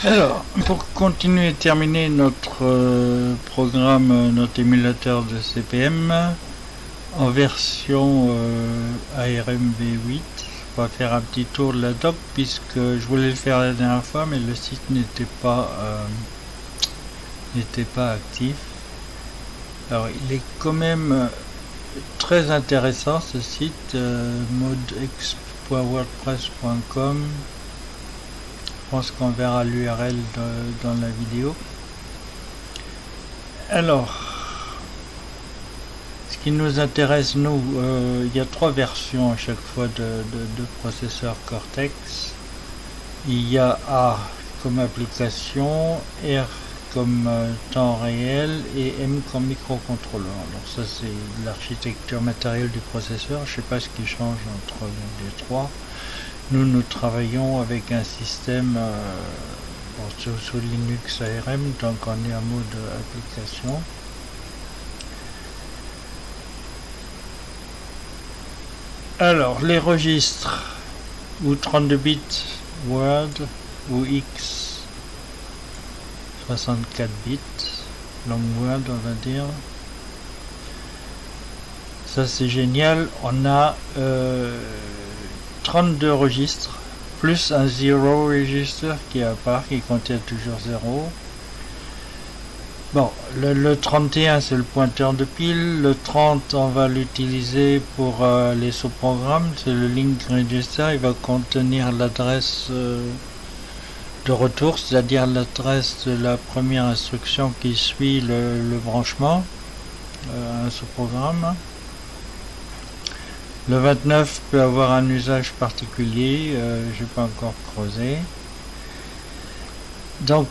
Alors, pour continuer et terminer notre programme, notre émulateur de CPM en version ARM V8, on va faire un petit tour de la doc puisque je voulais le faire la dernière fois mais le site n'était pas actif. Alors, il est quand même très intéressant ce site, modexp.wordpress.com. Je pense qu'on verra l'URL dans la vidéo. Alors, ce qui nous intéresse, nous, il y a 3 versions à chaque fois de processeur Cortex. Il y a A comme application, R comme temps réel et M comme microcontrôleur. Alors ça c'est l'architecture matérielle du processeur. Je ne sais pas ce qui change entre les 3. Nous travaillons avec un système sous Linux ARM, donc on est en mode application. Alors les registres, ou 32 bits Word, ou X 64 bits, long Word on va dire. Ça c'est génial, on a 32 registres, plus un zero register qui est à part, qui contient toujours 0. Bon, le 31 c'est le pointeur de pile, le 30 on va l'utiliser pour les sous-programmes, c'est le link register, il va contenir l'adresse de retour, c'est-à-dire l'adresse de la première instruction qui suit le branchement, un sous-programme. Le 29 peut avoir un usage particulier, je n'ai pas encore creusé. Donc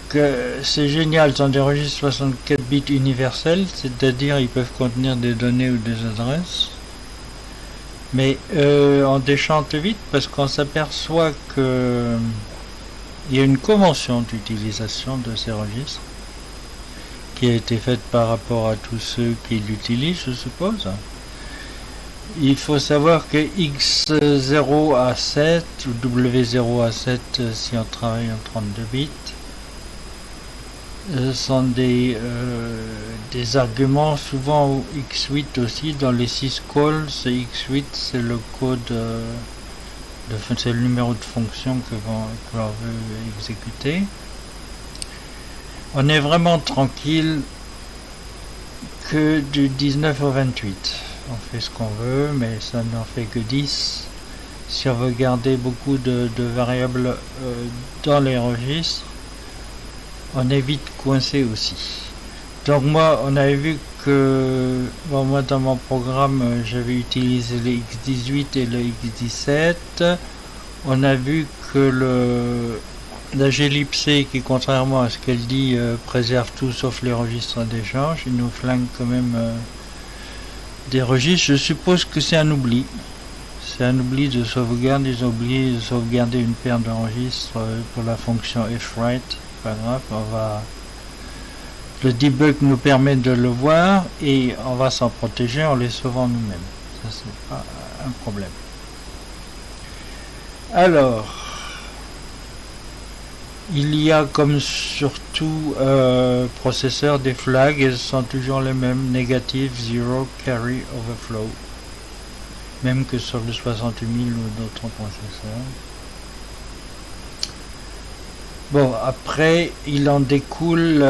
c'est génial, ce sont des registres 64 bits universels, c'est-à-dire ils peuvent contenir des données ou des adresses. Mais on déchante vite parce qu'on s'aperçoit que il y a une convention d'utilisation de ces registres qui a été faite par rapport à tous ceux qui l'utilisent, je suppose. Il faut savoir que X0 à 7 ou W0 à 7 si on travaille en 32 bits sont des arguments, souvent X8 aussi, dans les 6 calls. X8 c'est le code, c'est le numéro de fonction que l'on veut exécuter. On est vraiment tranquille que du 19 au 28. On fait ce qu'on veut, mais ça n'en fait que 10. Si on veut garder beaucoup de variables dans les registres, on est vite coincé aussi. Donc moi, on avait vu que moi dans mon programme, j'avais utilisé le X18 et le X17. On a vu que la glibc, qui contrairement à ce qu'elle dit, préserve tout sauf les registres d'échange, il nous flingue quand même des registres. Je suppose que c'est un oubli. C'est un oubli de sauvegarde. Ils ont oublié de sauvegarder une paire de registres pour la fonction fwrite. Pas grave, le debug nous permet de le voir et on va s'en protéger en les sauvant nous-mêmes. Ça c'est pas un problème. Alors, il y a comme surtout processeurs des flags, elles sont toujours les mêmes, negative, zero, carry, overflow, même que sur le 68000 ou d'autres processeurs. Bon, après, il en découle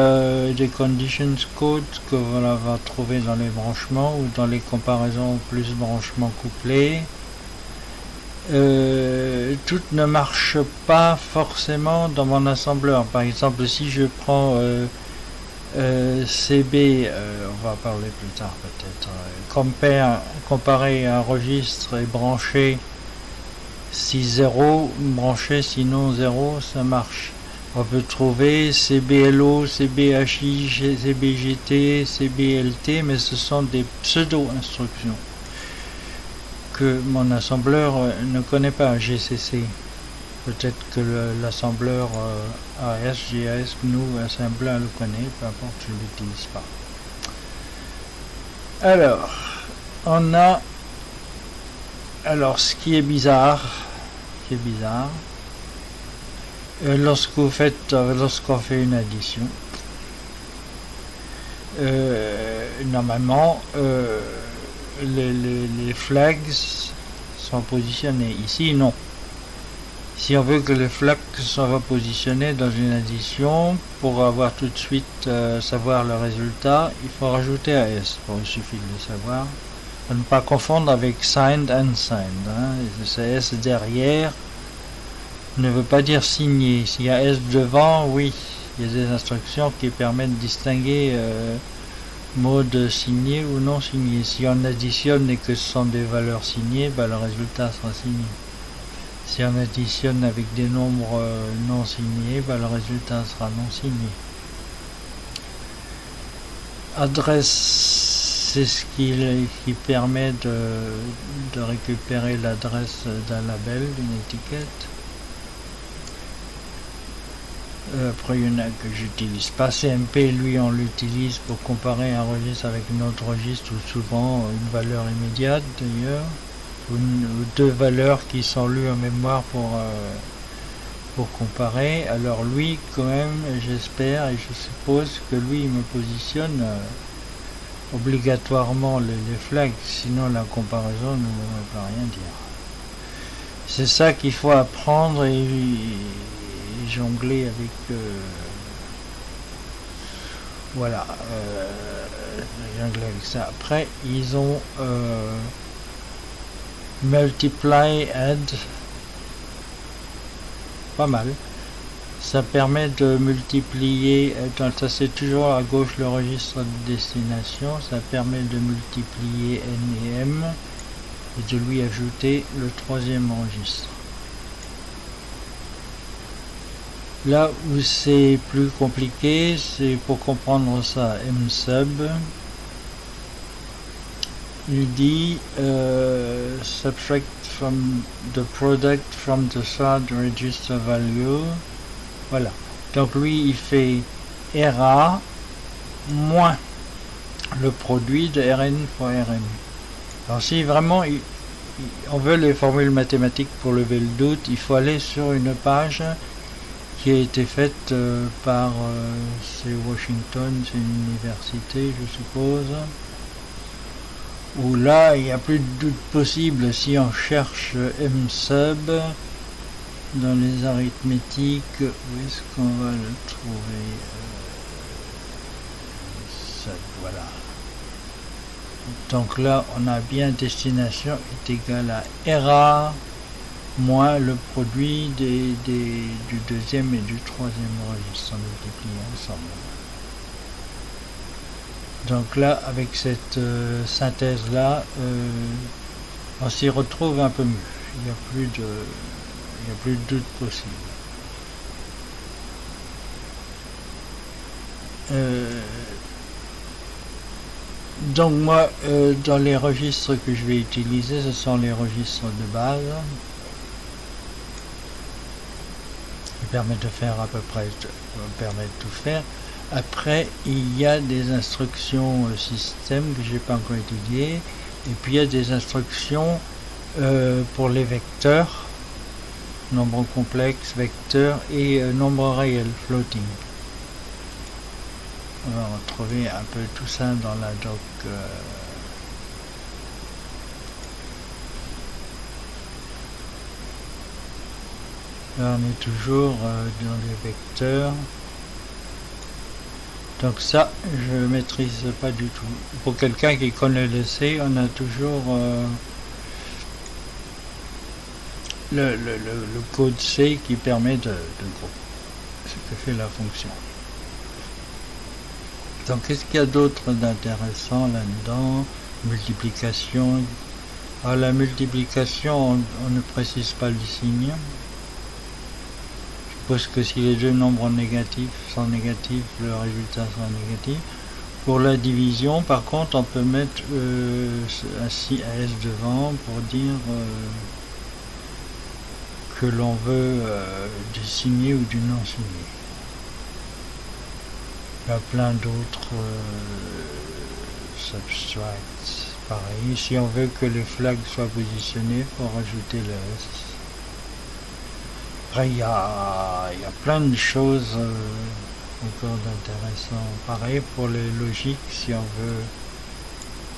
des conditions code que l'on va trouver dans les branchements ou dans les comparaisons plus branchements couplés. Toutes ne marchent pas forcément dans mon assembleur. Par exemple, si je prends CB, on va parler plus tard peut-être, comparer un registre et brancher, si 0, brancher, sinon 0, ça marche. On peut trouver CBLO, CBHI, CBGT, CBLT, mais ce sont des pseudo-instructions que mon assembleur ne connaît pas, GCC. Peut-être que l'assembleur AS, GAS, GNU, assembler le connaît, peu importe, je ne l'utilise pas. Alors, on a... Alors, ce qui est bizarre, lorsqu'on fait une addition, normalement les flags sont positionnés. Ici non. Si on veut que les flags soient positionnés dans une addition, pour avoir tout de suite savoir le résultat, il faut rajouter un S. Bon, il suffit de le savoir. À ne pas confondre avec signed and signed. Hein. Ce S derrière ne veut pas dire signé. S'il y a S devant, oui, il y a des instructions qui permettent de distinguer mode signé ou non signé. Si on additionne et que ce sont des valeurs signées, le résultat sera signé. Si on additionne avec des nombres non signés, le résultat sera non signé. Adresse, c'est ce qui permet de récupérer l'adresse d'un label, d'une étiquette. Après, il y en a que j'utilise pas. CMP, lui, on l'utilise pour comparer un registre avec un autre registre, ou souvent une valeur immédiate d'ailleurs, ou deux valeurs qui sont lues en mémoire pour comparer. Alors lui, quand même, j'espère et je suppose que lui, il me positionne obligatoirement les flags, sinon la comparaison ne va rien dire. C'est ça qu'il faut apprendre et jongler avec voilà, jongler avec ça. Après ils ont multiply add, pas mal, ça permet de multiplier, ça c'est toujours à gauche le registre de destination, ça permet de multiplier n et m et de lui ajouter le troisième registre. Là où c'est plus compliqué, c'est pour comprendre ça, msub, il dit subtract from the product from the third register value. Voilà. Donc lui il fait RA moins le produit de Rn fois Rm. Alors si vraiment on veut les formules mathématiques pour lever le doute, il faut aller sur une page qui a été faite par c'est Washington, c'est une université je suppose, où là il n'y a plus de doute possible. Si on cherche msub dans les arithmétiques, où est-ce qu'on va le trouver, ça, voilà. Donc là on a bien destination est égal à RA moins le produit du deuxième et du troisième registre multipliés ensemble. Donc là avec cette synthèse là on s'y retrouve un peu mieux. Il n'y a plus de doute possible. Donc moi dans les registres que je vais utiliser, ce sont les registres de base qui permettent de faire à peu près, permettent de tout faire. Après il y a des instructions système que j'ai pas encore étudiées, et puis il y a des instructions pour les vecteurs, nombre complexe, vecteur et nombre réel, floating. On va retrouver un peu tout ça dans la doc. Là on est toujours dans les vecteurs. Donc ça, je maîtrise pas du tout. Pour quelqu'un qui connaît le C, on a toujours le code C qui permet de grouper ce que fait la fonction. Donc qu'est-ce qu'il y a d'autre d'intéressant là-dedans? Multiplication. Alors la multiplication, on ne précise pas le signe. Je suppose que si les deux nombres négatifs sont négatifs, le résultat sera négatif. Pour la division, par contre, on peut mettre un S devant pour dire que l'on veut du signé ou du non signé. Il y a plein d'autres substracts. Pareil, si on veut que les flags soient positionnés, il faut rajouter le S. Après, il y a plein de choses encore d'intéressant. Pareil pour les logiques, si on veut,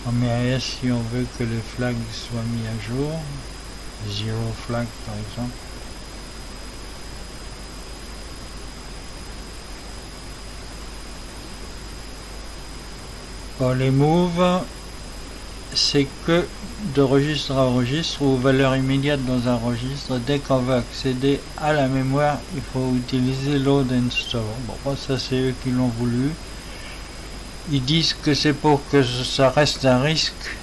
en MAS, si on veut que les flags soient mis à jour, zero flag par exemple. Bon, les moves, c'est que de registre à registre ou valeur immédiate dans un registre. Dès qu'on veut accéder à la mémoire, il faut utiliser load and store. Bon, ça c'est eux qui l'ont voulu. Ils disent que c'est pour que ça reste un risque,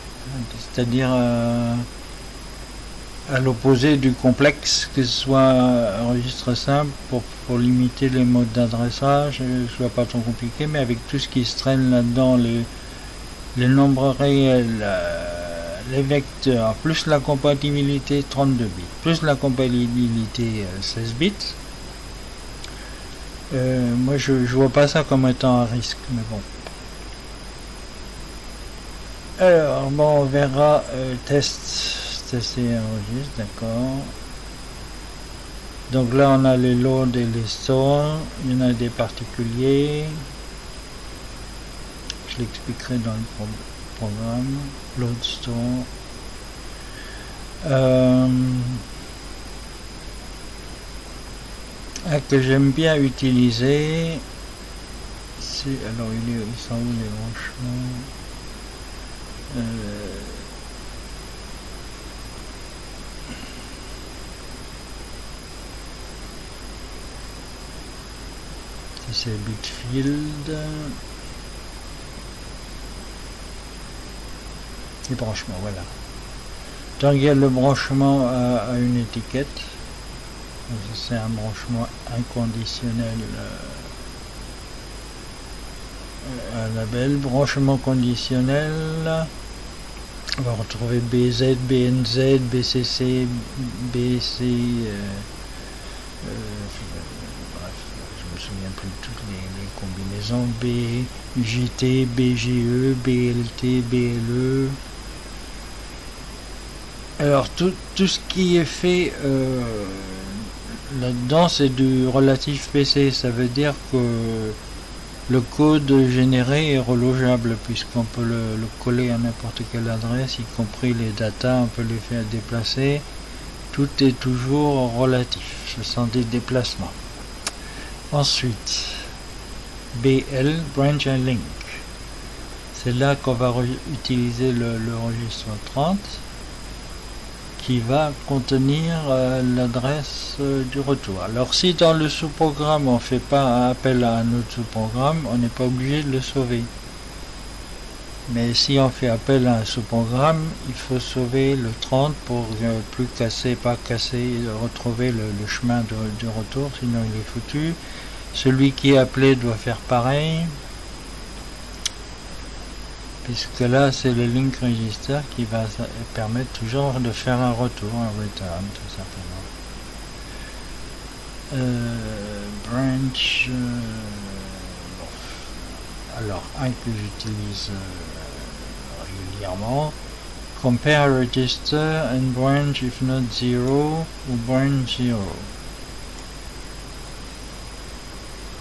c'est-à-dire à l'opposé du complexe, que ce soit un registre simple pour limiter les modes d'adressage, ce soit pas trop compliqué, mais avec tout ce qui se traîne là-dedans, les nombres réels, les vecteurs, plus la compatibilité 32 bits, plus la compatibilité 16 bits. Moi je vois pas ça comme étant un risque, mais bon. Alors bon, on verra tester un registre, d'accord. Donc là on a les loads et les stores, il y en a des particuliers. Je l'expliquerai dans le programme. Load store. Que j'aime bien utiliser, c'est alors ils sont où les branchements? C'est Bitfield. Les branchements, voilà. Donc il y a le branchement à une étiquette. C'est un branchement inconditionnel à un label. Branchement conditionnel. On va retrouver BZ, BNZ, BCC, BC. Bref, je me souviens plus de toutes les combinaisons. BJT, BGE, BLT, BLE. Alors tout ce qui est fait là-dedans, c'est du relatif PC. Ça veut dire que le code généré est relogeable puisqu'on peut le coller à n'importe quelle adresse, y compris les datas, on peut les faire déplacer. Tout est toujours relatif. Ce sont des déplacements. Ensuite, BL, Branch and Link. C'est là qu'on va utiliser le registre 30. Qui va contenir l'adresse du retour. Alors si dans le sous-programme on ne fait pas appel à un autre sous-programme, on n'est pas obligé de le sauver. Mais si on fait appel à un sous-programme, il faut sauver le 30 pour plus casser, pas casser, retrouver le chemin de retour, sinon il est foutu. Celui qui est appelé doit faire pareil. Puisque là c'est le link register qui va permettre toujours de faire un retour, un return tout simplement. Branch, alors un que j'utilise régulièrement, compare register and branch if not 0 ou branch 0.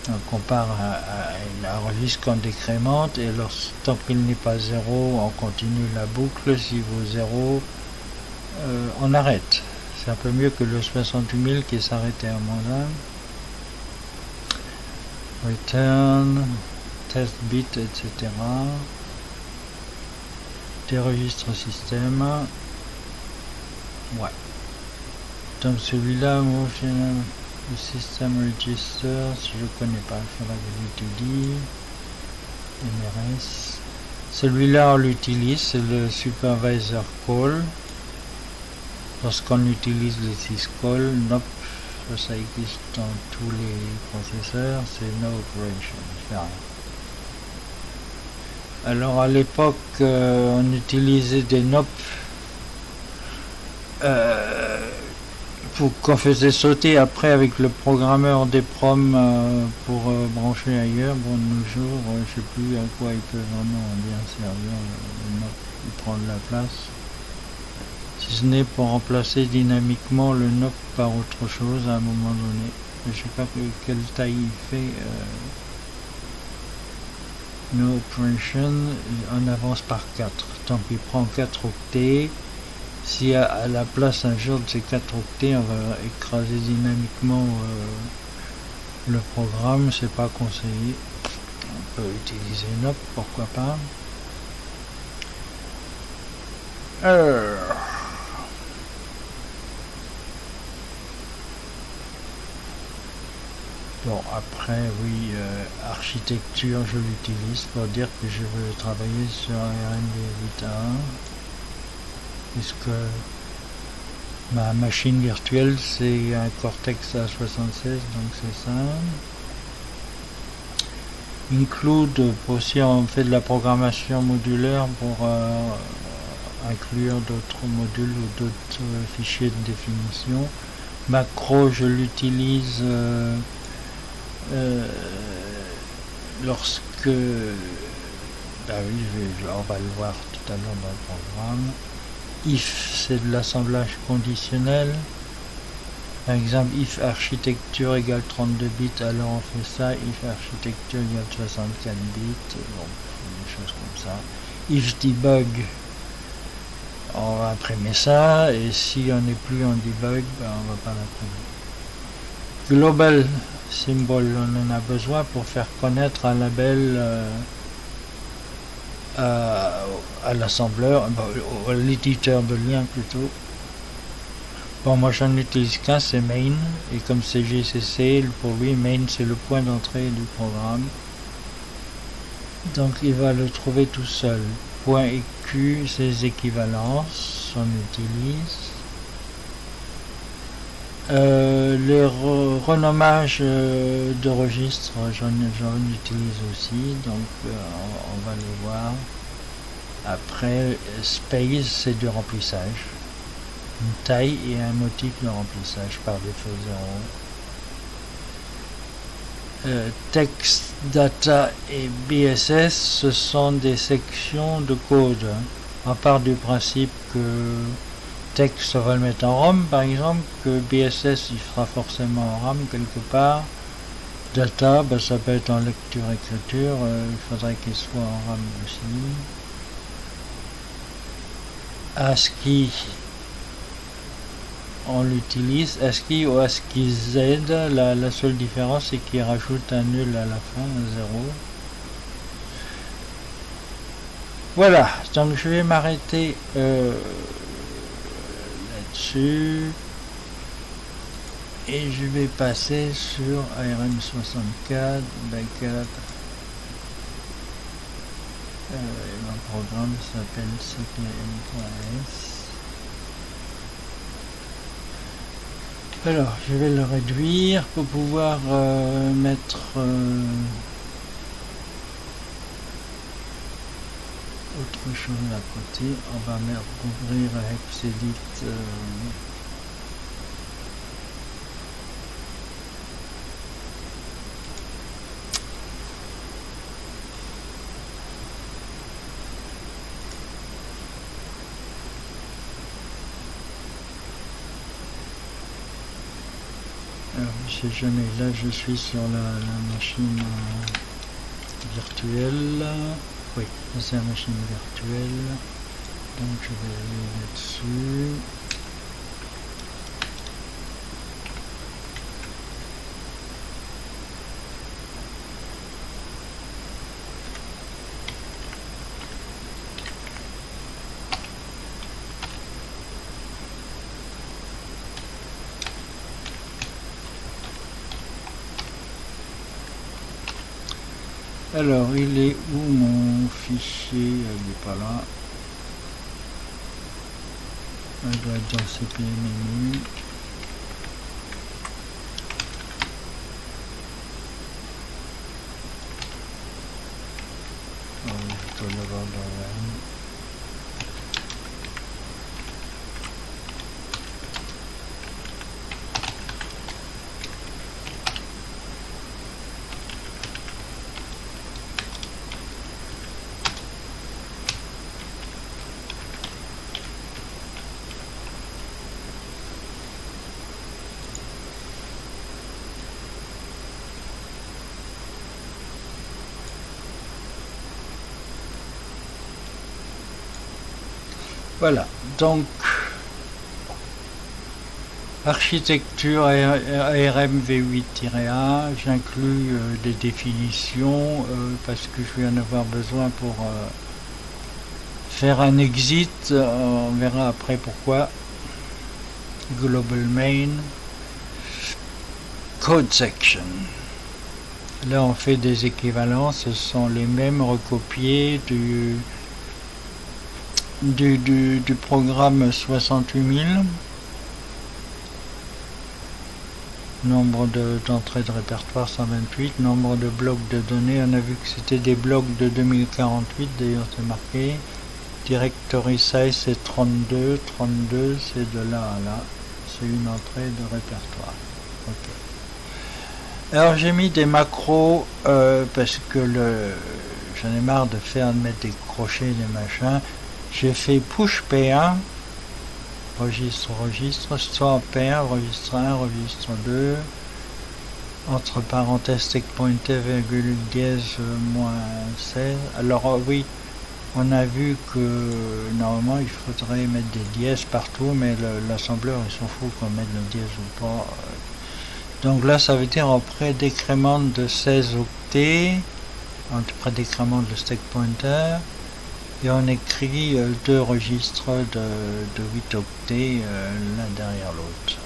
On compare un registre qu'on décrémente et tant qu'il n'est pas 0, on continue la boucle. Si vaut 0, on arrête. C'est un peu mieux que le 68 000 qui s'arrêtait à -1. Return, test bit, etc. Des registres système. Ouais. Donc celui-là, le système register, si je connais pas, il faudra que j'utilise. MRS. Celui-là on l'utilise, c'est le supervisor call. Lorsqu'on utilise le syscall, NOP, ça existe dans tous les processeurs, c'est no operation. Alors à l'époque, on utilisait des NOP qu'on faisait sauter après avec le programmeur des proms pour brancher ailleurs. Bon, de nos jours, je sais plus à quoi il peut vraiment bien servir. Il prend de la place. si ce n'est pour remplacer dynamiquement le NOP par autre chose à un moment donné. Je sais pas quelle taille il fait. No operation en avance par 4. Donc il prend 4 octets. Si à la place un jour de ces 4 octets, on va écraser dynamiquement le programme, c'est pas conseillé. On peut utiliser NOP, pourquoi pas. Bon, après, oui, architecture, je l'utilise pour dire que je veux travailler sur ARM V8.1, puisque ma machine virtuelle, c'est un Cortex A76, donc c'est ça. Include, aussi on fait de la programmation modulaire pour inclure d'autres modules ou d'autres fichiers de définition. Macro, je l'utilise lorsque, oui, on va le voir tout à l'heure dans le programme. If, c'est de l'assemblage conditionnel. Par exemple, if architecture égale 32 bits, alors on fait ça. If architecture égale 64 bits, bon, des choses comme ça. If debug, on va imprimer ça, et si on n'est plus en debug, ben on va pas l'imprimer. Global symbol, on en a besoin pour faire connaître un label à l'assembleur, à l'éditeur de lien plutôt. Bon, moi j'en utilise qu'un, c'est main, et comme c'est GCC, pour lui main c'est le point d'entrée du programme, donc il va le trouver tout seul. Point EQ, ses équivalences, on utilise. Les renommages de registres, j'en utilise aussi, donc on va les voir. Après, space, c'est du remplissage. Une taille et un motif de remplissage par défaut 0. Text, data et BSS, ce sont des sections de code. On part du principe que texte, on va le mettre en ROM par exemple, que BSS il sera forcément en RAM quelque part. Data, ça peut être en lecture-écriture, il faudrait qu'il soit en RAM aussi. ASCII, on l'utilise. ASCII ou ASCII Z, la seule différence c'est qu'il rajoute un nul à la fin, un 0. Voilà, donc je vais m'arrêter là-dessus et je vais passer sur ARM64 backup. Mon programme s'appelle cpm.s. Alors, je vais le réduire pour pouvoir mettre autre chose à côté. On va ouvrir Hexedit. Alors, si jamais là je suis sur la machine virtuelle, oui, c'est la machine virtuelle, donc je vais aller là-dessus. Alors, il est où mon fichier? Il n'est pas là. Il doit être dans cpm. Je dois l'avoir dans RAM. Voilà, donc architecture ARM V8-A, j'inclus des définitions parce que je vais en avoir besoin pour faire un exit, on verra après pourquoi. Global main, code section. Là on fait des équivalences, ce sont les mêmes recopiés du programme 68000. Nombre d'entrées de répertoire 128, nombre de blocs de données, on a vu que c'était des blocs de 2048, d'ailleurs c'est marqué. Directory size c'est 32, 32 c'est de là à là, c'est une entrée de répertoire. Okay. Alors j'ai mis des macros parce que j'en ai marre de mettre des crochets, des machins. J'ai fait push P1, registre, soit P1, registre 1, registre 2, entre parenthèses stack pointer, virgule dièse, moins 16. Alors oui, on a vu que normalement il faudrait mettre des dièses partout, mais l'assembleur il s'en fout qu'on mette le dièse ou pas. Donc là ça veut dire en prédécrément de 16 octets, en prédécrément de stack pointer, et on écrit deux registres de 8 octets l'un derrière l'autre.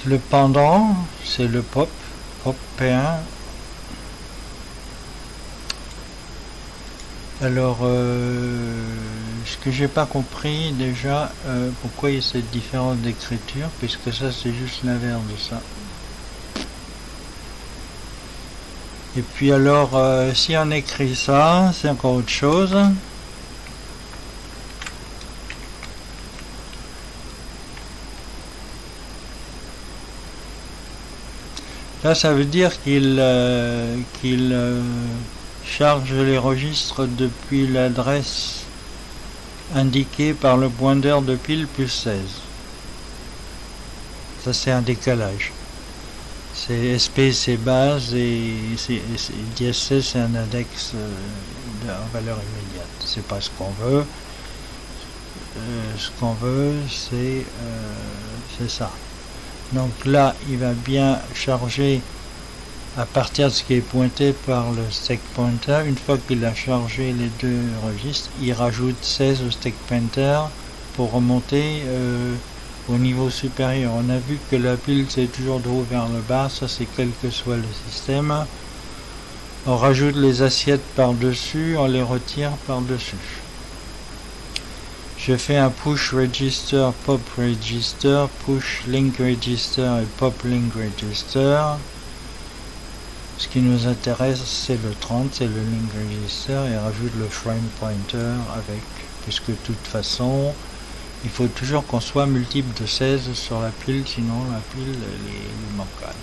Le pendant, c'est le pop P1. Alors, ce que j'ai pas compris déjà, pourquoi il y a cette différence d'écriture, puisque ça c'est juste l'inverse de ça. Et puis alors, si on écrit ça, c'est encore autre chose. Là, ça veut dire qu'il charge les registres depuis l'adresse indiquée par le pointeur de pile plus 16. Ça, c'est un décalage. C'est SP, c'est base, et dièse 16, c'est un index en valeur immédiate. C'est pas ce qu'on veut. Ce qu'on veut, c'est ça. Donc là, il va bien charger à partir de ce qui est pointé par le stack pointer. Une fois qu'il a chargé les deux registres, il rajoute 16 au stack pointer pour remonter au niveau supérieur. On a vu que la pile c'est toujours de haut vers le bas, ça c'est quel que soit le système. On rajoute les assiettes par-dessus, on les retire par-dessus. Je fais un push register, pop register, push link register et pop link register. Ce qui nous intéresse c'est le 30, c'est le link register, et rajoute le frame pointer avec, puisque de toute façon il faut toujours qu'on soit multiple de 16 sur la pile, sinon la pile elle est bancale.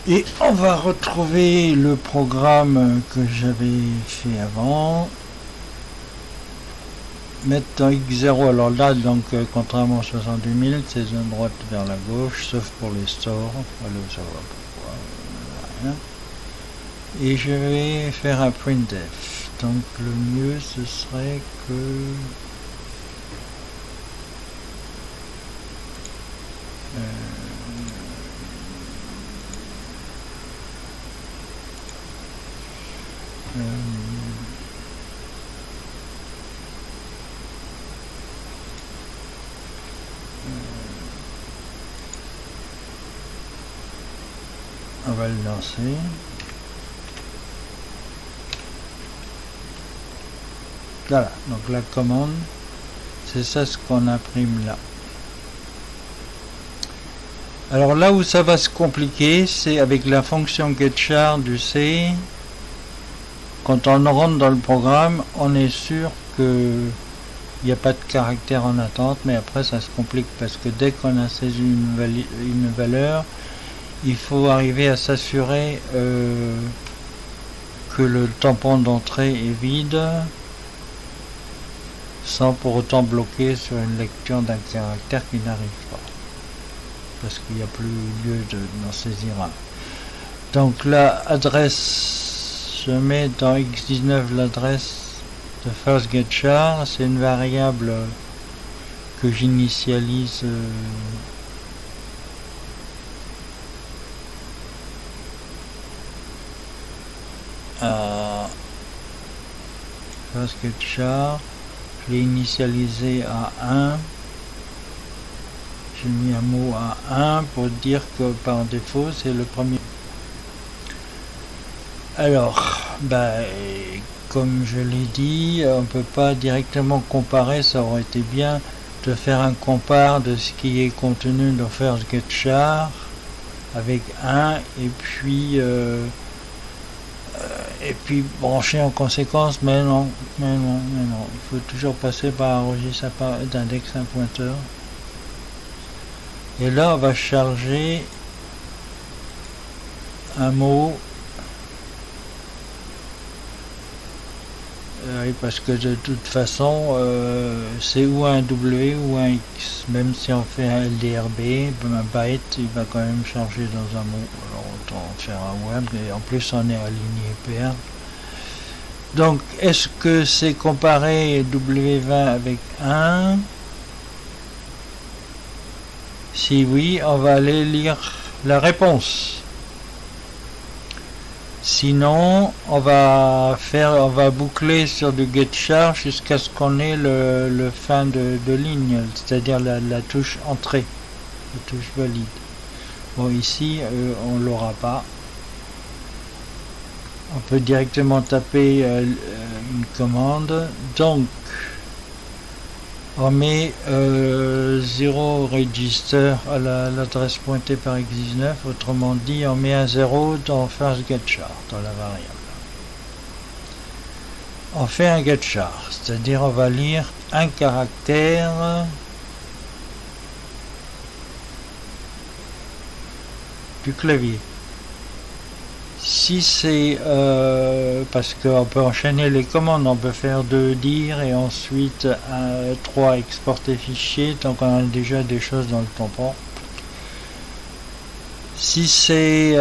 Et on va retrouver le programme que j'avais fait avant. Mettre dans X0, alors là, donc contrairement à 62 000, c'est de droite vers la gauche, sauf pour les stores, on va le savoir pourquoi. Voilà. Et je vais faire un printf. Donc le mieux ce serait que on va le lancer. Voilà, donc la commande, c'est ça ce qu'on imprime là. Alors là où ça va se compliquer, c'est avec la fonction getChar du C. Quand on rentre dans le programme, on est sûr que il n'y a pas de caractère en attente, mais après ça se complique parce que dès qu'on a saisi une valeur, il faut arriver à s'assurer que le tampon d'entrée est vide, sans pour autant bloquer sur une lecture d'un caractère qui n'arrive pas, parce qu'il n'y a plus lieu d'en saisir un. Donc là, adresse, je mets dans x19 l'adresse de firstGetChar, c'est une variable que j'initialise à firstGetChar. Je l'ai initialisé à 1. J'ai mis un mot à 1 pour dire que par défaut c'est le premier. Alors, comme je l'ai dit, on ne peut pas directement comparer, ça aurait été bien de faire un compare de ce qui est contenu dans firstGetChar avec 1 et puis brancher en conséquence, mais non, il faut toujours passer par un registre d'index, un pointeur. Et là on va charger un mot, parce que de toute façon c'est ou un W ou un X, même si on fait un LDRB, un byte il va quand même charger dans un mot, alors autant faire un web, et en plus on est aligné pair. Donc est-ce que c'est comparer W20 avec 1? Si oui, on va aller lire la réponse. Sinon, on va boucler sur du getChar jusqu'à ce qu'on ait le fin de ligne, c'est-à-dire la touche entrée, la touche valide. Bon, ici, on l'aura pas. On peut directement taper une commande. Donc, on met 0 register à l'adresse pointée par x19, autrement dit on met un 0 dans firstGetChar, dans la variable. On fait un getChar, c'est-à-dire on va lire un caractère du clavier. Si c'est parce qu'on peut enchaîner les commandes, on peut faire 2 dire et ensuite 3 exporter fichier, donc on a déjà des choses dans le tampon. Si c'est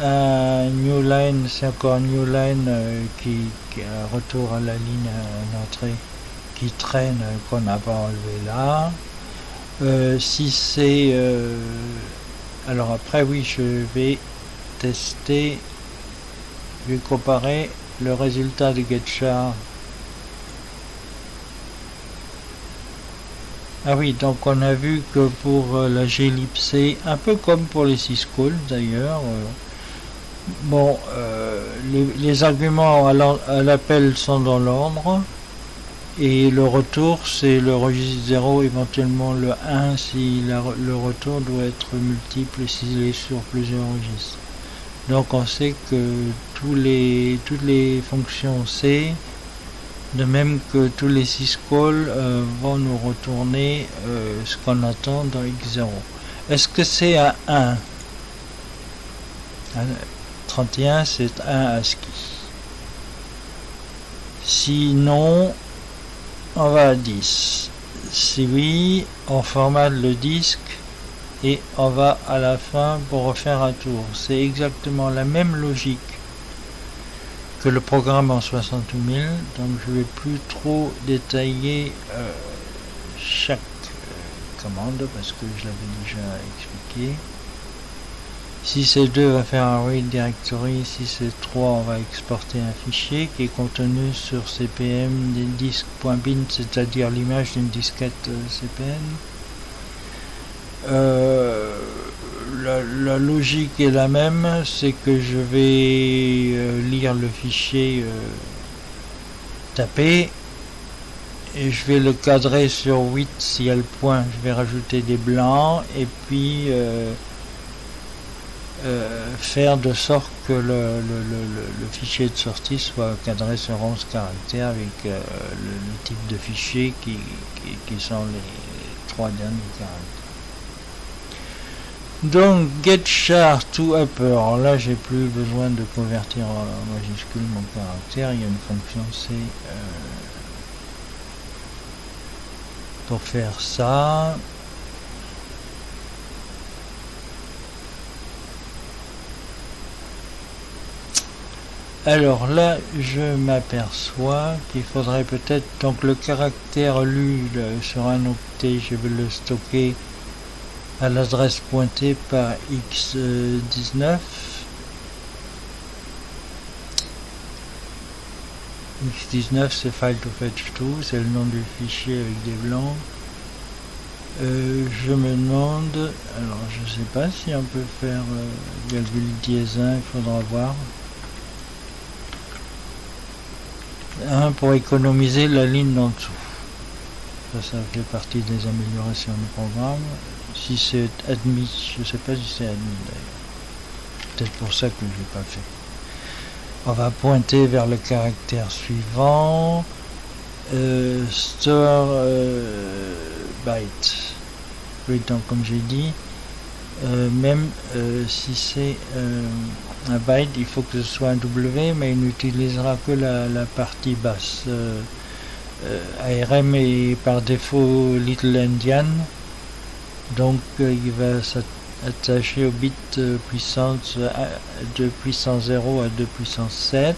un new line, c'est encore new line qui a retour à la ligne d'entrée qui traîne, qu'on n'a pas enlevé là. Si c'est alors après oui, je vais tester, je vais comparer le résultat de getChar. Ah oui, donc on a vu que pour la glibc, un peu comme pour les syscalls d'ailleurs, les arguments à l'appel sont dans l'ordre et le retour c'est le registre 0, éventuellement le 1 si le retour doit être multiple et s'il est sur plusieurs registres. Donc on sait que toutes les fonctions C, de même que tous les syscalls vont nous retourner ce qu'on attend dans x0. Est-ce que c'est à 1? 31 c'est 1 ASCII. Sinon on va à 10. Si oui, on formate le disque et on va à la fin pour refaire un tour. C'est exactement la même logique que le programme en 68000, donc je ne vais plus trop détailler chaque commande parce que je l'avais déjà expliqué. Si c'est 2, on va faire un read directory. Si c'est 3, on va exporter un fichier qui est contenu sur cpm des disques.bin, c'est-à-dire l'image d'une disquette cpm. La logique est la même, c'est que je vais lire le fichier tapé et je vais le cadrer sur 8 s'il y a le point, je vais rajouter des blancs et puis faire de sorte que le fichier de sortie soit cadré sur 11 caractères avec le type de fichier qui sont les 3 derniers caractères. Donc getChar to upper, alors là j'ai plus besoin de convertir en majuscule mon caractère, il y a une fonction C pour faire ça. Alors là, je m'aperçois qu'il faudrait peut-être, donc le caractère lu sur un octet, je vais le stocker à l'adresse pointée par x19. x19 c'est file to fetch to, c'est le nom du fichier avec des blancs. Je me demande, alors je sais pas si on peut faire virgule dièse 1, il faudra voir. Pour économiser la ligne d'en dessous. Ça fait partie des améliorations du programme. Si c'est admis, je sais pas si c'est admis d'ailleurs. Peut-être pour ça que je l'ai pas fait. On va pointer vers le caractère suivant. Store byte. Oui, donc comme j'ai dit, même si c'est un byte, il faut que ce soit un W, mais il n'utilisera que la partie basse. ARM est par défaut Little Endian, donc il va s'attacher au bit puissance de puissance 0 à 2 puissance 7.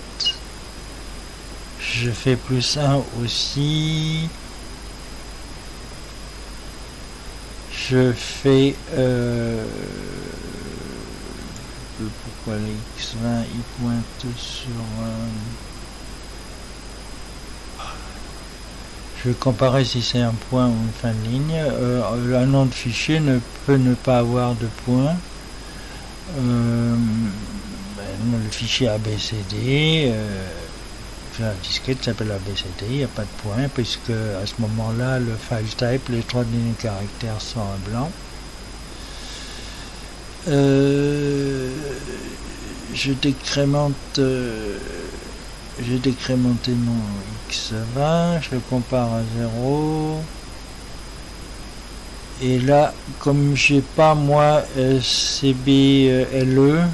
Je fais plus 1 aussi. Je fais pourquoi le X20 il pointe sur je vais comparer si c'est un point ou une fin de ligne. Un nom de fichier ne peut ne pas avoir de point. Le fichier ABCD, la disquette s'appelle ABCD, il n'y a pas de point, puisque à ce moment-là, le file type, les 3 lignes de caractères sont en blanc. J'ai décrémenté mon X20, je le compare à 0. Et là, comme j'ai pas moi CBLE,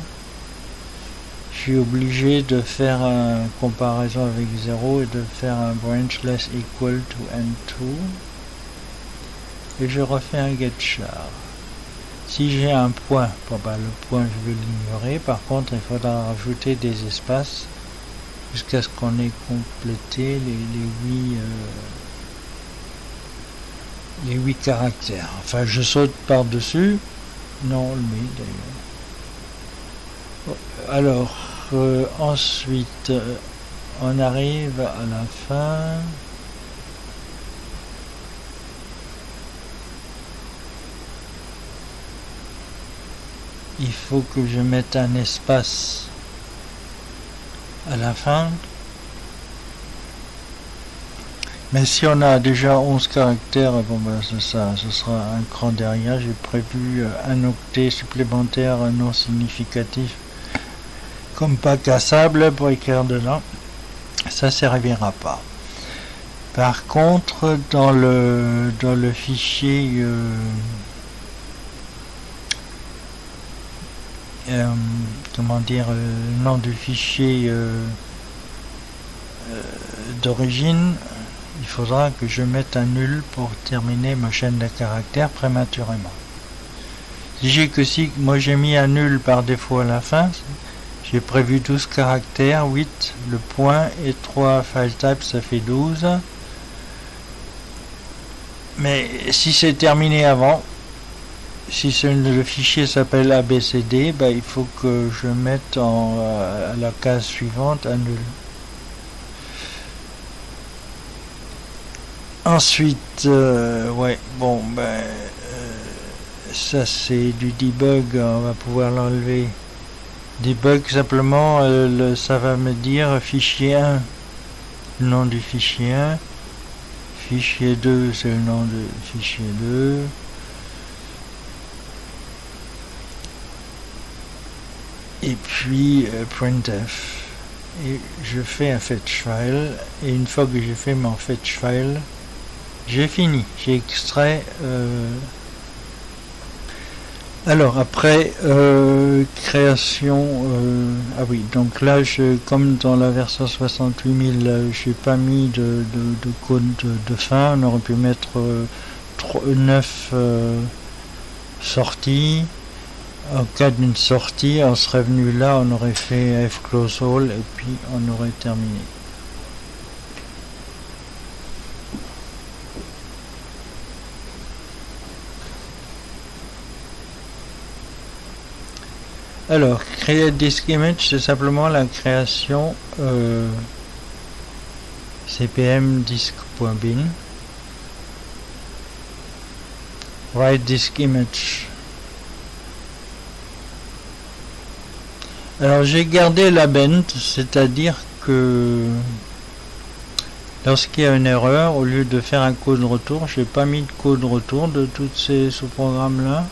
je suis obligé de faire une comparaison avec 0 et de faire un branchless equal to n2. Et je refais un getchar. Si j'ai un point, le point je vais l'ignorer. Par contre, il faudra rajouter des espaces jusqu'à ce qu'on ait complété les 8 caractères. Enfin, je saute par-dessus. Non, on le met d'ailleurs. Alors, ensuite, on arrive à la fin. Il faut que je mette un espace à la fin. Mais si on a déjà 11 caractères, ce sera un cran derrière. J'ai prévu un octet supplémentaire non significatif comme pas cassable pour écrire dedans. Ça servira pas. Par contre, dans le fichier le nom du fichier d'origine, il faudra que je mette un nul pour terminer ma chaîne de caractères prématurément. Si moi j'ai mis un nul par défaut à la fin, j'ai prévu 12 caractères, 8 le point et 3 file type, ça fait 12. Mais si c'est terminé avant, si le fichier s'appelle ABCD, il faut que je mette à la case suivante un nul. Ensuite, ça c'est du debug, on va pouvoir l'enlever. Debug simplement, ça va me dire fichier 1, le nom du fichier 1, fichier 2 c'est le nom du fichier 2. Et puis printf, et je fais un fetch file, et une fois que j'ai fait mon fetch file, j'ai fini, j'ai extrait. Alors après création, donc là comme dans la version 68000, j'ai pas mis de code de fin. On aurait pu mettre 9 sorties. En cas d'une sortie, on serait venu là, on aurait fait fclose all et puis on aurait terminé. Alors, create disk image, c'est simplement la création cpm disk.bin. Write disk image. Alors j'ai gardé la bend, c'est-à-dire que lorsqu'il y a une erreur, au lieu de faire un code retour, j'ai pas mis de code retour de tous ces sous-programmes là.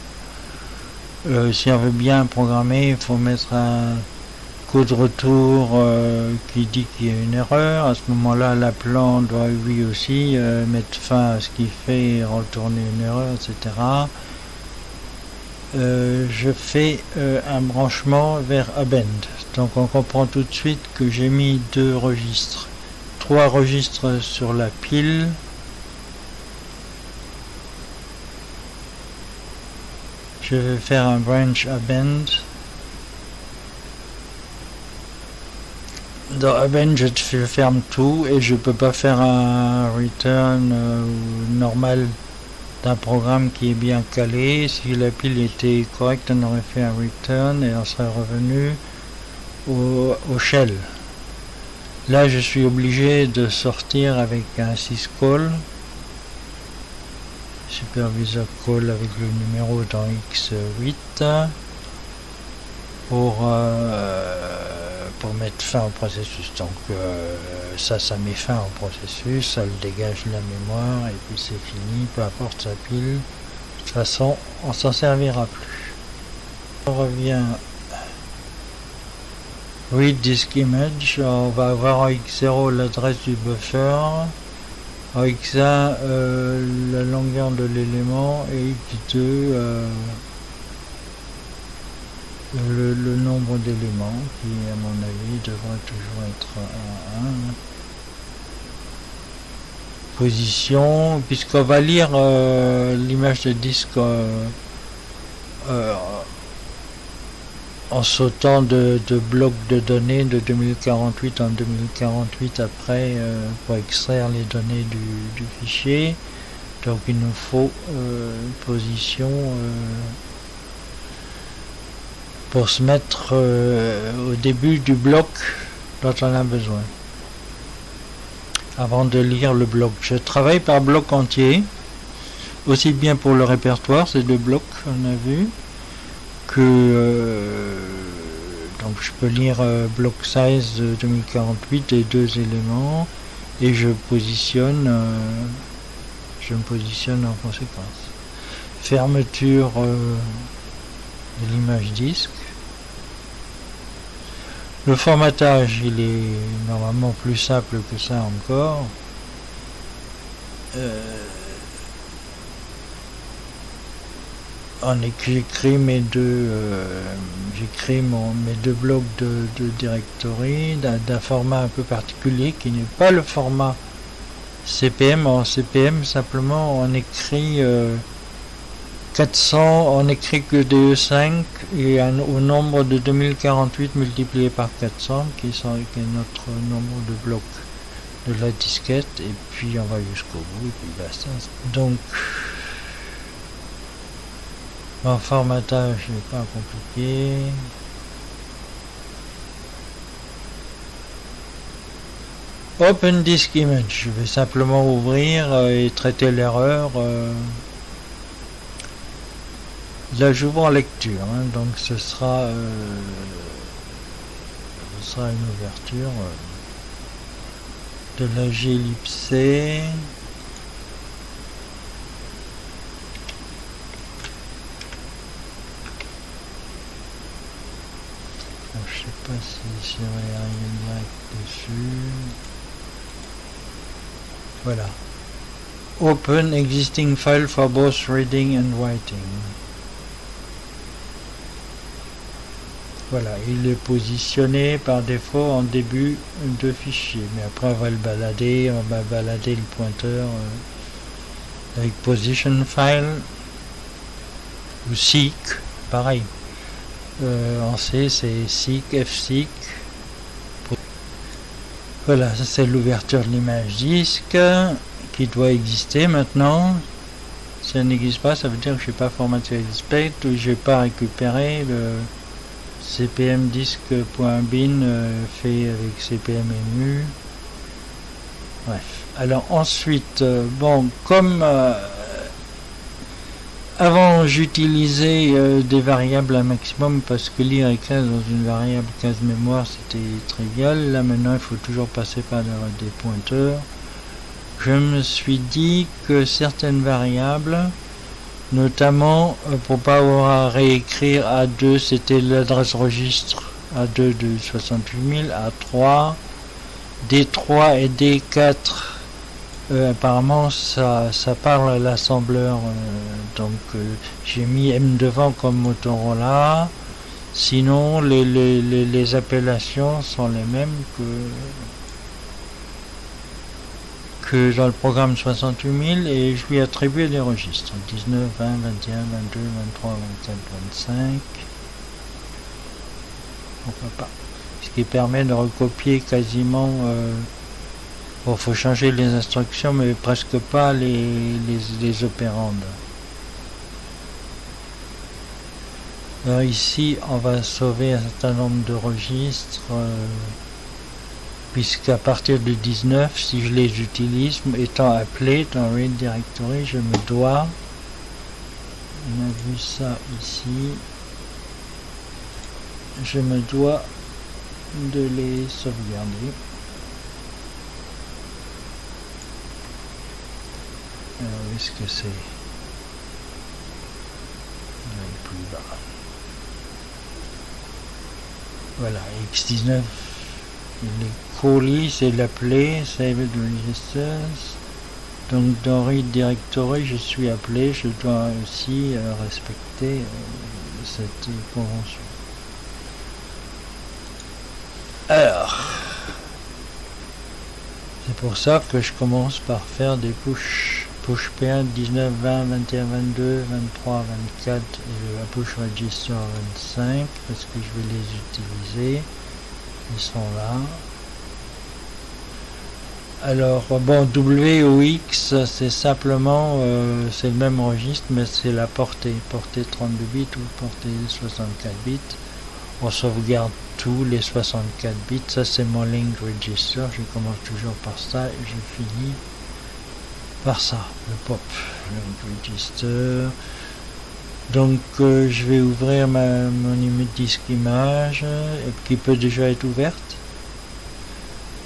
Si on veut bien programmer, il faut mettre un code retour qui dit qu'il y a une erreur. À ce moment-là, l'appelant doit lui aussi mettre fin à ce qu'il fait et retourner une erreur, etc. Je fais un branchement vers append. Donc on comprend tout de suite que j'ai mis 2 registres, 3 registres sur la pile. Je vais faire un branch append. Dans append, je ferme tout et je peux pas faire un return normal d'un programme qui est bien calé. Si la pile était correcte, on aurait fait un return et on serait revenu au shell. Là, je suis obligé de sortir avec un syscall, supervisor call avec le numéro dans X8 pour mettre fin au processus. Donc ça met fin au processus, ça le dégage de la mémoire et puis c'est fini, peu importe sa pile. De toute façon, on s'en servira plus. On revient read disk image, on va avoir en X0 l'adresse du buffer, en X1 la longueur de l'élément et X2 le nombre d'éléments qui à mon avis devrait toujours être 1. Position, puisqu'on va lire l'image de disque en sautant de blocs de données de 2048 en 2048 après pour extraire les données du fichier. Donc il nous faut une position pour se mettre au début du bloc dont on a besoin avant de lire le bloc. Je travaille par bloc entier, aussi bien pour le répertoire, c'est 2 blocs on a vu, que donc je peux lire bloc size 2048 et 2 éléments et je me positionne en conséquence. Fermeture de l'image disque. Le formatage il est normalement plus simple que ça encore. J'écris mes deux blocs de directory d'un format un peu particulier qui n'est pas le format CPM. En CPM simplement on écrit 400, on écrit que DE5 et au nombre de 2048 multiplié par 400 qui est notre nombre de blocs de la disquette et puis on va jusqu'au bout et puis basta. Donc en formatage n'est pas compliqué. Open disk image, je vais simplement ouvrir et traiter l'erreur. Là j'ouvre en lecture, donc ce sera une ouverture de la glibc. Je sais pas si j'aurai un lien direct dessus. Voilà. Open existing file for both reading and writing. Voilà, il est positionné par défaut en début de fichier, mais après on va balader le pointeur avec position file ou seek, pareil. En C, c'est seek, fseek. Voilà, ça c'est l'ouverture de l'image disque qui doit exister maintenant. Si elle n'existe pas, ça veut dire que je n'ai pas formaté l'expect ou je n'ai pas récupéré le cpm disque.bin fait avec cpm-emu. Bref. Alors ensuite, bon, comme avant j'utilisais des variables à maximum parce que lire et classe dans une variable case mémoire c'était trivial. Là maintenant il faut toujours passer par des pointeurs. Je me suis dit que certaines variables, notamment pour pas avoir à réécrire A2, c'était l'adresse registre A2 de 68000, A3, D3 et D4. Apparemment ça parle à l'assembleur, donc j'ai mis M devant comme Motorola. Sinon les appellations sont les mêmes que dans le programme 68000 et je lui attribue des registres 19, 20, 21, 22, 23, 24, 25. Pourquoi pas. Ce qui permet de recopier quasiment bon, faut changer les instructions mais presque pas les opérandes. Alors ici on va sauver un certain nombre de registres puisqu'à partir du 19 si je les utilise étant appelé dans read directory je me dois, on a vu ça ici, je me dois de les sauvegarder. Alors, où est-ce que c'est? Plus bas. Voilà, X19, les colis, c'est l'appelé, saved registers. Donc dans read directory, je suis appelé, je dois aussi respecter cette convention. Alors, c'est pour ça que je commence par faire des push P1, 19, 20, 21, 22, 23, 24 et la push register 25 parce que je vais les utiliser. Ils sont là. Alors bon, W ou X c'est simplement c'est le même registre mais c'est la portée 32 bits ou portée 64 bits. On sauvegarde tous les 64 bits, ça c'est mon linked register, je commence toujours par ça et je finis par ça, le pop linked register. Donc je vais ouvrir mon image disque image qui peut déjà être ouverte.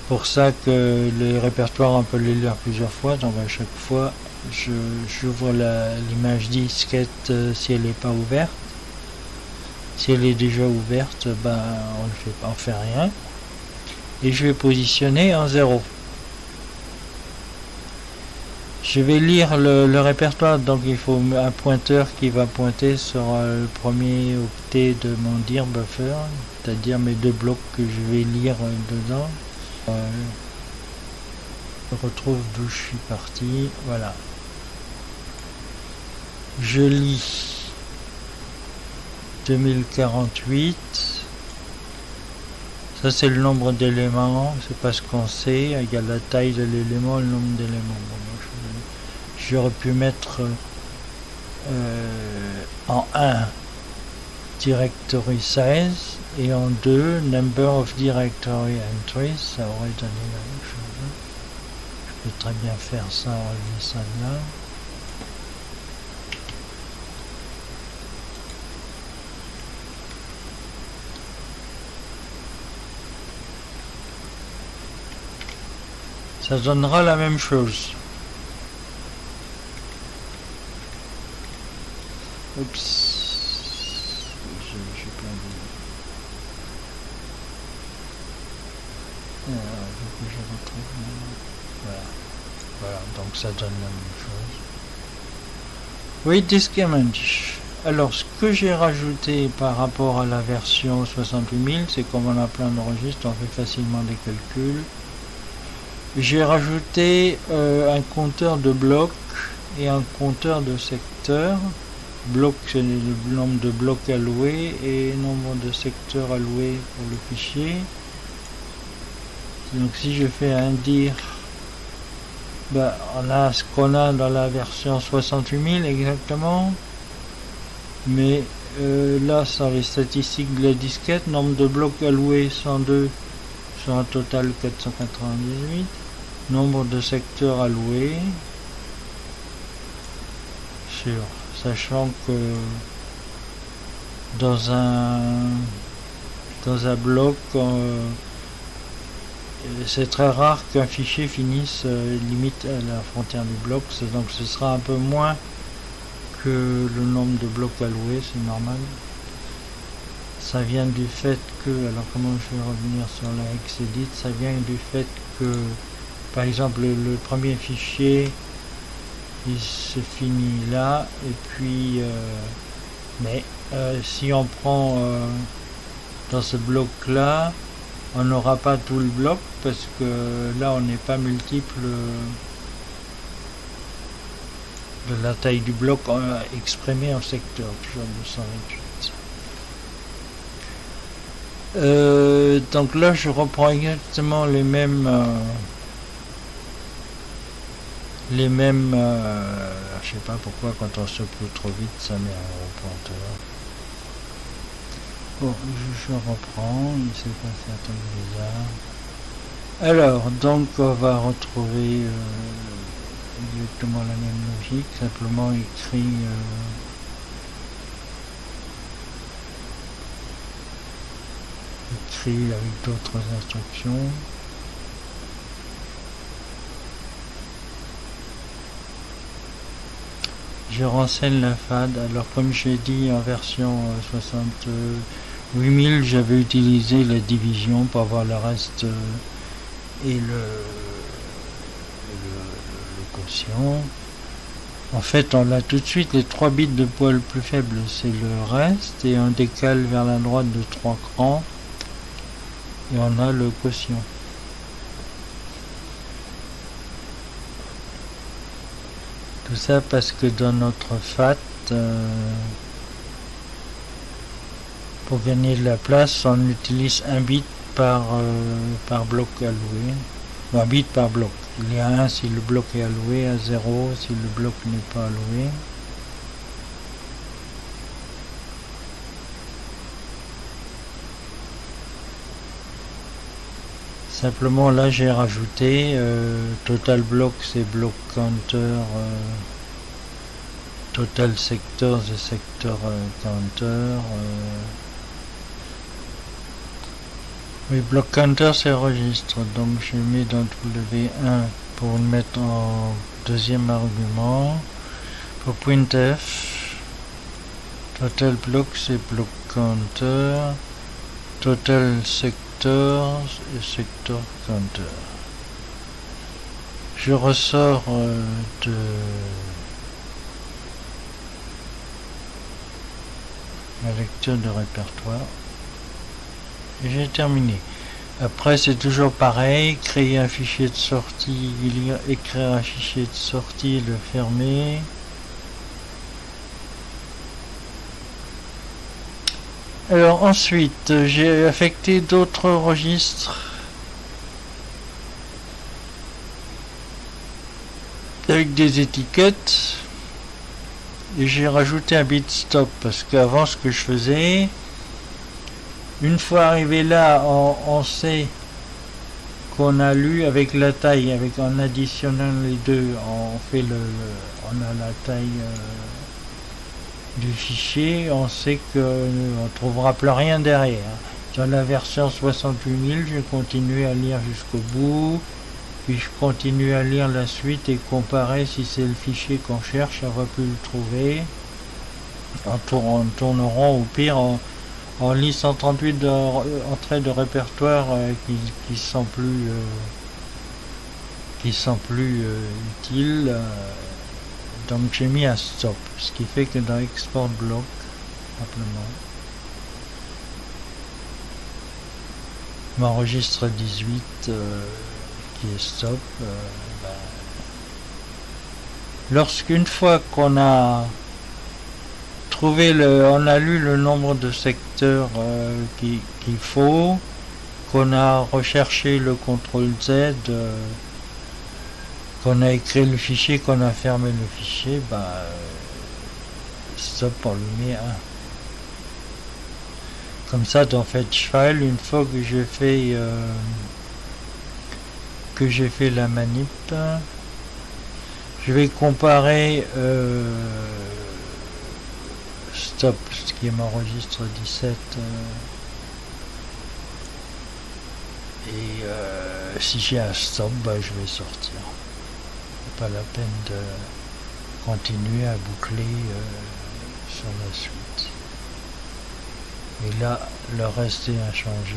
Pour ça que les répertoires on peut les lire plusieurs fois, donc à chaque fois j'ouvre l'image disquette si elle n'est pas ouverte. Si elle est déjà ouverte, ben on fait rien. Et je vais positionner en 0. Je vais lire le répertoire, donc il faut un pointeur qui va pointer sur le premier octet de mon dir buffer, c'est-à-dire mes deux blocs que je vais lire dedans. Je retrouve d'où je suis parti, voilà. Je lis 2048, ça c'est le nombre d'éléments, c'est pas ce qu'on sait, égale la taille de l'élément, le nombre d'éléments. Bon, j'aurais pu mettre en 1 directory size et en 2 number of directory entries, ça aurait donné la même chose. Je peux très bien faire ça, enlever ça de là. Ça donnera la même chose. Oups. J'ai plein de... du coup je retrouve... Voilà, donc ça donne la même chose. Oui, disk image. Alors ce que j'ai rajouté par rapport à la version 68000, c'est comme on a plein de registres, on fait facilement des calculs. J'ai rajouté un compteur de blocs et un compteur de secteurs. blocs, c'est le nombre de blocs alloués, et nombre de secteurs alloués pour le fichier. Donc si je fais un dir, on a ce qu'on a dans la version 68000 exactement, mais là sur les statistiques de la disquette, nombre de blocs alloués 102 sur un total 498, nombre de secteurs alloués, sachant que dans un bloc, c'est très rare qu'un fichier finisse limite à la frontière du bloc, donc ce sera un peu moins que le nombre de blocs alloués, c'est normal. Ça vient du fait que, alors comment je vais revenir sur la hexedit, ça vient du fait que, par exemple, le premier fichier, il se finit là, et puis, mais si on prend dans ce bloc-là, on n'aura pas tout le bloc, parce que là, on n'est pas multiple de la taille du bloc exprimé en secteur, toujours 228. Donc là, je reprends exactement les mêmes je sais pas pourquoi quand on secoue trop vite ça met un pointeur. Bon, je reprends, il s'est passé un truc bizarre. Alors, donc on va retrouver exactement la même logique, simplement écrit avec d'autres instructions. Je renseigne la FAD. Alors comme j'ai dit en version 68000, j'avais utilisé la division pour avoir le reste et le quotient. En fait, on a tout de suite les 3 bits de poids le plus faible, c'est le reste, et on décale vers la droite de 3 crans, et on a le quotient. Tout ça parce que dans notre FAT, pour gagner de la place, on utilise un bit par bloc alloué, ou un bit par bloc. Il y a 1 si le bloc est alloué, à 0 si le bloc n'est pas alloué. Simplement là j'ai rajouté total bloc, c'est bloc counter, total sector c'est sector counter. Oui, bloc counter c'est registre, donc je mets dans W1 pour le mettre en deuxième argument. Pour printf, total bloc c'est bloc counter, total sector et sector counter. Je ressors de ma lecture de répertoire. J'ai terminé. Après c'est toujours pareil, créer un fichier de sortie, écrire un fichier de sortie, le fermer. Alors ensuite j'ai affecté d'autres registres avec des étiquettes et j'ai rajouté un bit stop parce qu'avant ce que je faisais, une fois arrivé là, on sait qu'on a lu avec la taille, en additionnant les deux, on a la taille du fichier, on sait qu'on ne trouvera plus rien derrière. Dans la version 68000, je continue à lire jusqu'au bout, puis je continue à lire la suite et comparer si c'est le fichier qu'on cherche, on va plus le trouver. On tourneront au pire en lit 138 entrées de répertoire qui sont plus utiles. Donc j'ai mis un stop, ce qui fait que dans export bloc, simplement, m'enregistre 18 qui est stop. Lorsqu'une fois qu'on a trouvé on a lu le nombre de secteurs qu'il faut, qu'on a recherché le CTRL Z, qu'on a écrit le fichier, qu'on a fermé le fichier, stop, on lui met 1. Comme ça, dans Fetch File, une fois que j'ai fait la manip, je vais comparer stop, ce qui m'enregistre 17 et si j'ai un stop, je vais sortir. Pas la peine de continuer à boucler sur la suite. Et là, le reste est inchangé.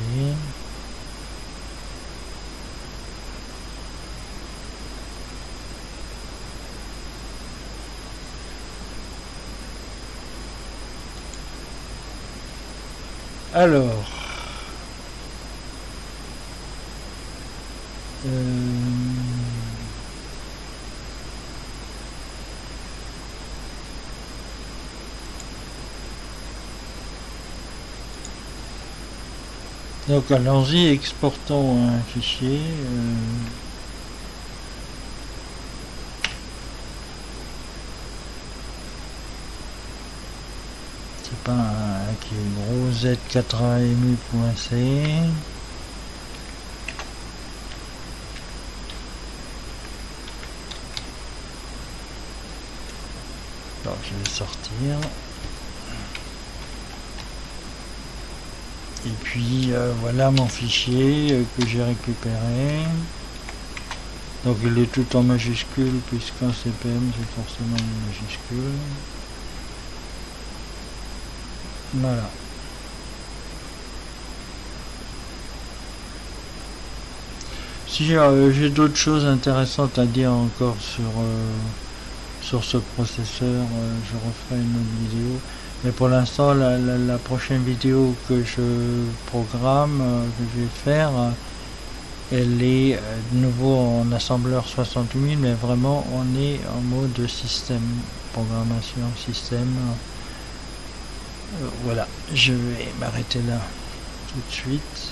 Alors, donc allons-y, exportons un fichier. C'est pas un qui est gros, Z4AMU.c. Alors je vais sortir. Et puis voilà mon fichier que j'ai récupéré. Donc il est tout en majuscule puisqu'un CPM c'est forcément une majuscule. Voilà. Si j'ai d'autres choses intéressantes à dire encore sur ce processeur, je referai une autre vidéo. Mais pour l'instant, la prochaine vidéo que je programme, que je vais faire, elle est de nouveau en assembleur 68000, mais vraiment on est en mode système, programmation système. Voilà, je vais m'arrêter là tout de suite.